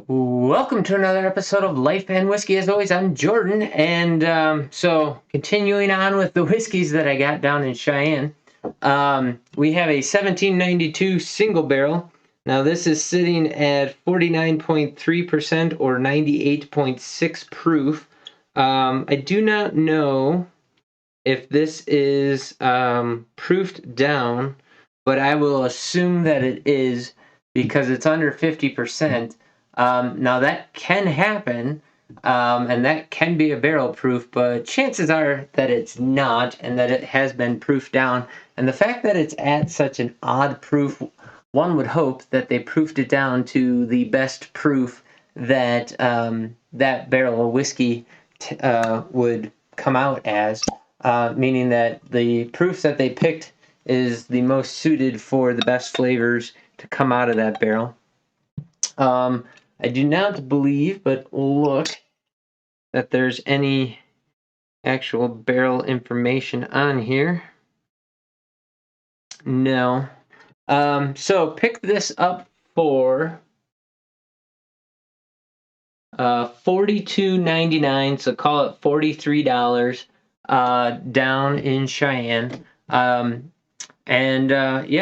Welcome to another episode of Life and Whiskey. As always, I'm Jordan, and so continuing on with the whiskeys that I got down in Cheyenne, we have a 1792 single barrel. Now this is sitting at 49.3% or 98.6 proof. I do not know if this is proofed down, but I will assume that it is because it's under 50%. Now that can happen, and that can be a barrel proof, but chances are that it's not, and that it has been proofed down. And the fact that it's at such an odd proof, one would hope that they proofed it down to the best proof that that barrel of whiskey would come out as, meaning that the proof that they picked is the most suited for the best flavors to come out of that barrel. I do not believe, but look, that there's any actual barrel information on here. No. So pick this up for $42.99, so call it $43 down in Cheyenne. Yeah,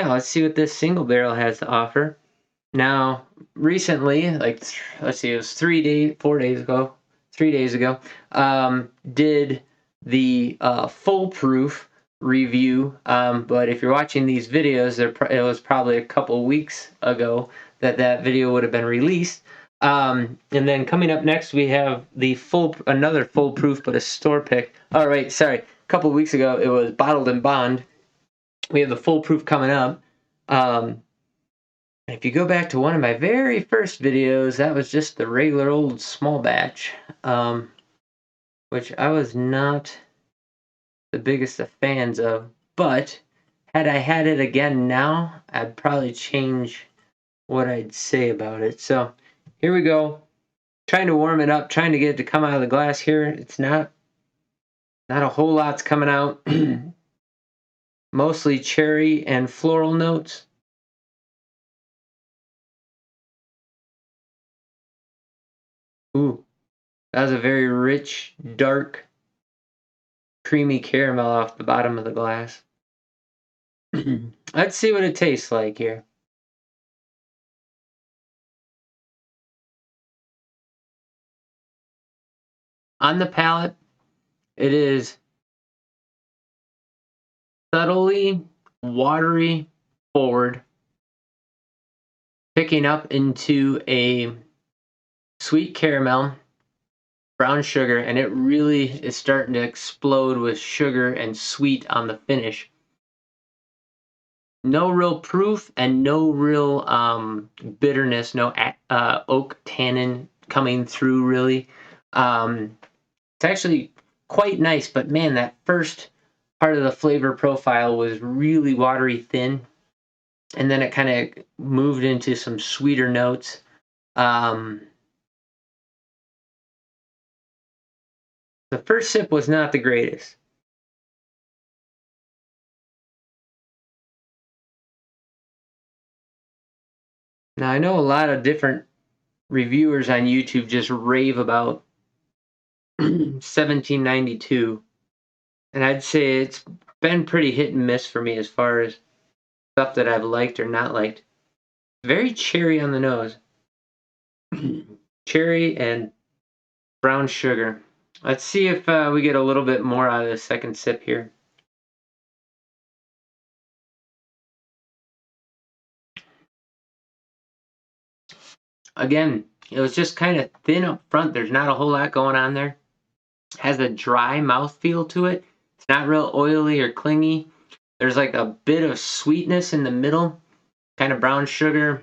let's see what this single barrel has to offer. Now, recently, like, let's see, it was 3 days ago, did the foolproof review. But if you're watching these videos, it was probably a couple weeks ago that video would have been released. And then coming up next, we have another foolproof, but a store pick. All right, sorry, a couple weeks ago, it was bottled and bond. We have the foolproof coming up. If you go back to one of my very first videos, that was just the regular old small batch, which I was not the biggest of fans of. But had I had it again now, I'd probably change what I'd say about it. So here we go. Trying to warm it up, trying to get it to come out of the glass here. It's not a whole lot's coming out. Mostly cherry and floral notes. Ooh, that was a very rich, dark, creamy caramel off the bottom of the glass. Let's see what it tastes like here. On the palate, it is subtly watery forward, picking up into a sweet caramel, brown sugar, and it really is starting to explode with sugar and sweet on the finish. No real proof and no real bitterness, no oak tannin coming through really. It's actually quite nice, but man, that first part of the flavor profile was really watery thin, and then it kind of moved into some sweeter notes. The first sip was not the greatest. Now, I know a lot of different reviewers on YouTube just rave about 1792, and I'd say it's been pretty hit and miss for me as far as stuff that I've liked or not liked. Very cherry on the nose. Cherry and brown sugar. Let's see if we get a little bit more out of the second sip here. Again, it was just kind of thin up front. There's not a whole lot going on there. Has a dry mouthfeel to it. It's not real oily or clingy. There's like a bit of sweetness in the middle, kind of brown sugar,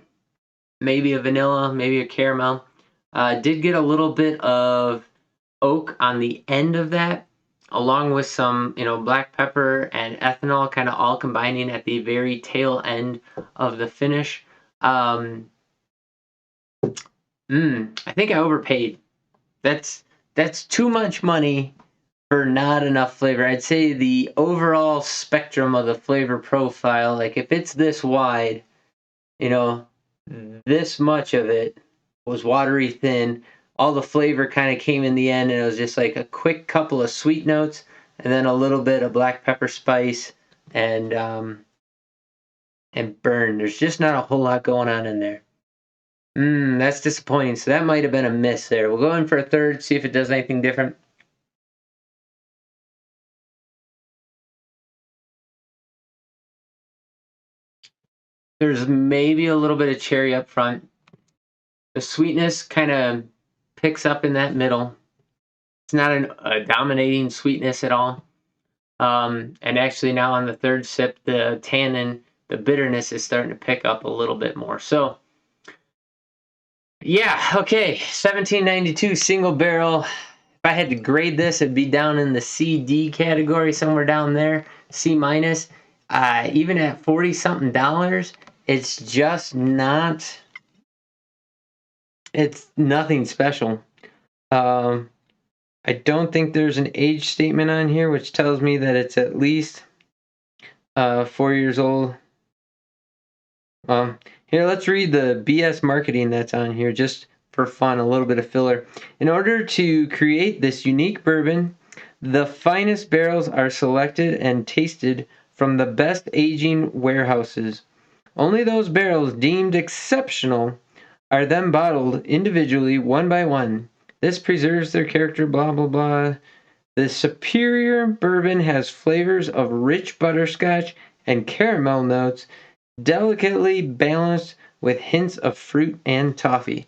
maybe a vanilla, maybe a caramel. Did get a little bit of oak on the end of that, along with some, black pepper and ethanol, kind of all combining at the very tail end of the finish. I think I overpaid. That's too much money for not enough flavor. I'd say the overall spectrum of the flavor profile, like if it's this wide, this much of it was watery thin. All the flavor kind of came in the end, and it was just like a quick couple of sweet notes, and then a little bit of black pepper spice and burn. There's just not a whole lot going on in there. That's disappointing. So that might have been a miss there. We'll go in for a third, see if it does anything different. There's maybe a little bit of cherry up front. The sweetness kind of picks up in that middle. It's not a dominating sweetness at all. And actually now on the third sip, the tannin, the bitterness is starting to pick up a little bit more. So yeah, okay, 1792 single barrel. If I had to grade this, it'd be down in the CD category, somewhere down there, C minus. Even at 40 something dollars, it's just not, it's nothing special. I don't think there's an age statement on here, which tells me that it's at least 4 years old. Here, let's read the BS marketing that's on here just for fun, a little bit of filler. In order to create this unique bourbon, the finest barrels are selected and tasted from the best aging warehouses. Only those barrels deemed exceptional are then bottled individually, one by one. This preserves their character, blah, blah, blah. The superior bourbon has flavors of rich butterscotch and caramel notes, delicately balanced with hints of fruit and toffee.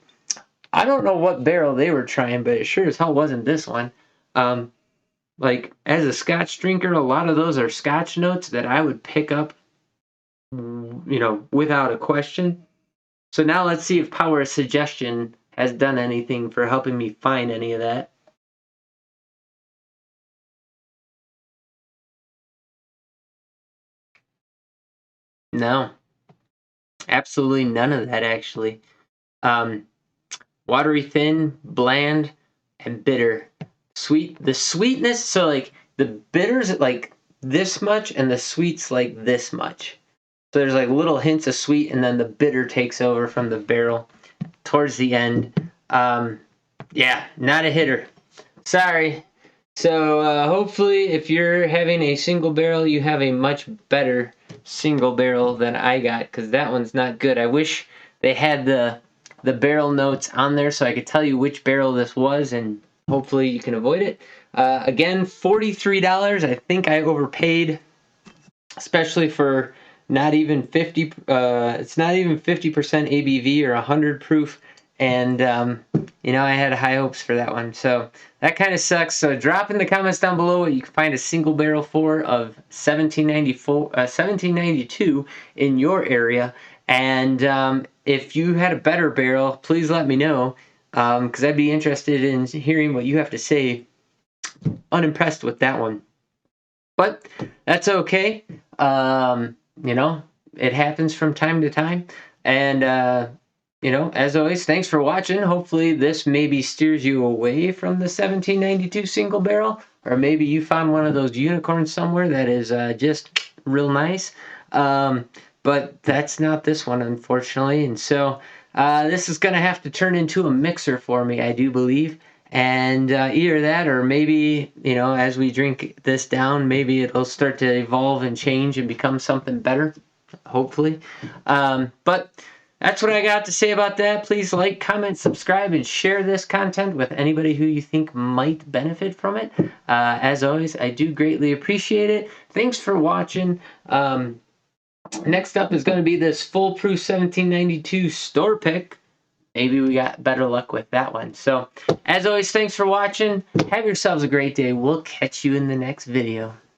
I don't know what barrel they were trying, but it sure as hell wasn't this one. Like, as a Scotch drinker, a lot of those are Scotch notes that I would pick up, without a question. So now let's see if power of suggestion has done anything for helping me find any of that. No, absolutely none of that, actually. Watery thin, bland, and bitter. Sweet, the sweetness, so like the bitter's like this much and the sweet's like this much. So there's like little hints of sweet, and then the bitter takes over from the barrel towards the end. Yeah, not a hitter. Sorry. So hopefully if you're having a single barrel, you have a much better single barrel than I got, because that one's not good. I wish they had the barrel notes on there so I could tell you which barrel this was, and hopefully you can avoid it. Again, $43. I think I overpaid, especially for not even 50. It's not even 50% ABV or 100 proof, and I had high hopes for that one. So that kind of sucks. So drop in the comments down below what you can find a single barrel for of 1792 in your area, and if you had a better barrel, please let me know, because I'd be interested in hearing what you have to say. Unimpressed with that one, but that's okay. It happens from time to time, and as always, thanks for watching. Hopefully this maybe steers you away from the 1792 single barrel, or maybe you found one of those unicorns somewhere that is just real nice. But that's not this one, unfortunately. And so this is going to have to turn into a mixer for me, I do believe. And either that, or maybe, as we drink this down, maybe it'll start to evolve and change and become something better, hopefully. But that's what I got to say about that. Please like, comment, subscribe, and share this content with anybody who you think might benefit from it. As always, I do greatly appreciate it. Thanks for watching. Next up is going to be this foolproof 1792 store pick. Maybe we got better luck with that one. So, as always, thanks for watching. Have yourselves a great day. We'll catch you in the next video.